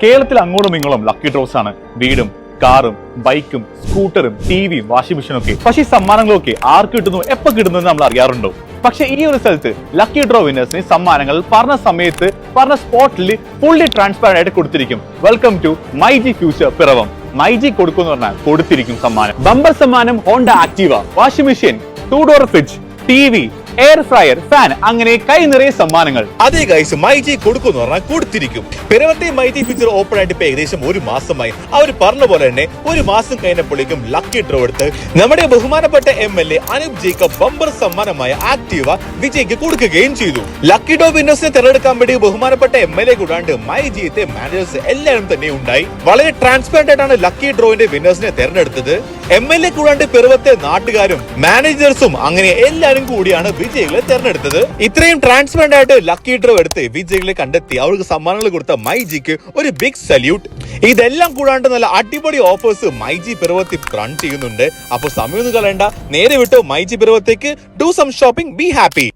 കേരളത്തിൽ അങ്ങോട്ടും ഇങ്ങോട്ടും ലക്കി ഡ്രോസ് ആണ്. വീടും കാറും ബൈക്കും സ്കൂട്ടറും ടിവിയും വാഷിംഗ് മെഷീനും ഒക്കെ. പക്ഷേ ഈ സമ്മാനങ്ങളൊക്കെ ആർക്ക് കിട്ടുന്നു, എപ്പോ കിട്ടുന്നു എന്ന് നമ്മൾ അറിയാറുണ്ടോ? പക്ഷെ ഈ ഒരു സ്ഥലത്ത് ലക്കി ഡ്രോ വിന്നേഴ്സിന് സമ്മാനങ്ങൾ പറഞ്ഞ സമയത്ത് പറഞ്ഞ സ്പോട്ടിൽ ഫുള്ളി ട്രാൻസ്പെറന്റ് ആയിട്ട് കൊടുത്തിരിക്കും. Welcome to myG future Piravom. MyG കൊടുക്കുന്നു പറഞ്ഞാൽ കൊടുത്തിരിക്കും സമ്മാനം. ബമ്പർ സമ്മാനം Honda Activa, washing machine, 2 door fridge, TV, air fryer, fan, അങ്ങനെ കൈ നിറയെ സമ്മാനങ്ങൾ. അതേ ഗൈസ്, മൈജി കൊടുക്കുന്നു പറഞ്ഞാൽ കൊടുത്തിരിക്കും. പിറവത്തെ മൈജി ഫീച്ചർ ഓപ്പൺ ആയിട്ട് ഇപ്പൊ ഏകദേശം 1 മാസമായി. അവർ പറഞ്ഞ പോലെ തന്നെ 1 മാസം കഴിഞ്ഞപ്പോഴേക്കും ലക്കി ഡ്രോ എടുത്ത് നമ്മുടെ ബഹുമാനപ്പെട്ട MLA അനൂപ് ജേക്കബ് ബമ്പർ സമ്മാനമായ ആക്റ്റീവ വിജയ്ക്ക് കൊടുക്കുകയും ചെയ്തു. ലക്കി ഡ്രോ വിന്നേഴ്സിനെ തിരഞ്ഞെടുക്കാൻ വേണ്ടി ബഹുമാനപ്പെട്ട MLA കൂടാണ്ട് മൈജിയത്തെ മാനേജേഴ്സ് എല്ലാവരും തന്നെ ഉണ്ടായി. വളരെ ട്രാൻസ്പെറന്റ് ആയിട്ടാണ് ലക്കി ഡ്രോവിന്റെ വിന്നേഴ്സിനെ തിരഞ്ഞെടുത്തത്. MLA കൂടാണ്ട് പിറവത്തെ നാട്ടുകാരും മാനേജേഴ്സും അങ്ങനെ എല്ലാവരും കൂടിയാണ് വിജയികളെ തെരഞ്ഞെടുത്തത്. ഇത്രയും ട്രാൻസ്പെറന്റ് ആയിട്ട് ലക്കി ഡ്രോ എടുത്ത് വിജയികളെ കണ്ടെത്തി അവർക്ക് സമ്മാനങ്ങൾ കൊടുത്ത മൈജിക്ക് ഒരു ബിഗ് സല്യൂട്ട്. ഇതെല്ലാം കൂടാണ്ട് നല്ല അടിപൊളി ഓഫേഴ്സ് മൈജി പിറവത്തിൽ റൺ ചെയ്യുന്നുണ്ട്. അപ്പോൾ സമയമൊന്നും കളയണ്ട, നേരെ വിട്ടു മൈജി പിറവത്തേക്ക്. Do some shopping, be happy.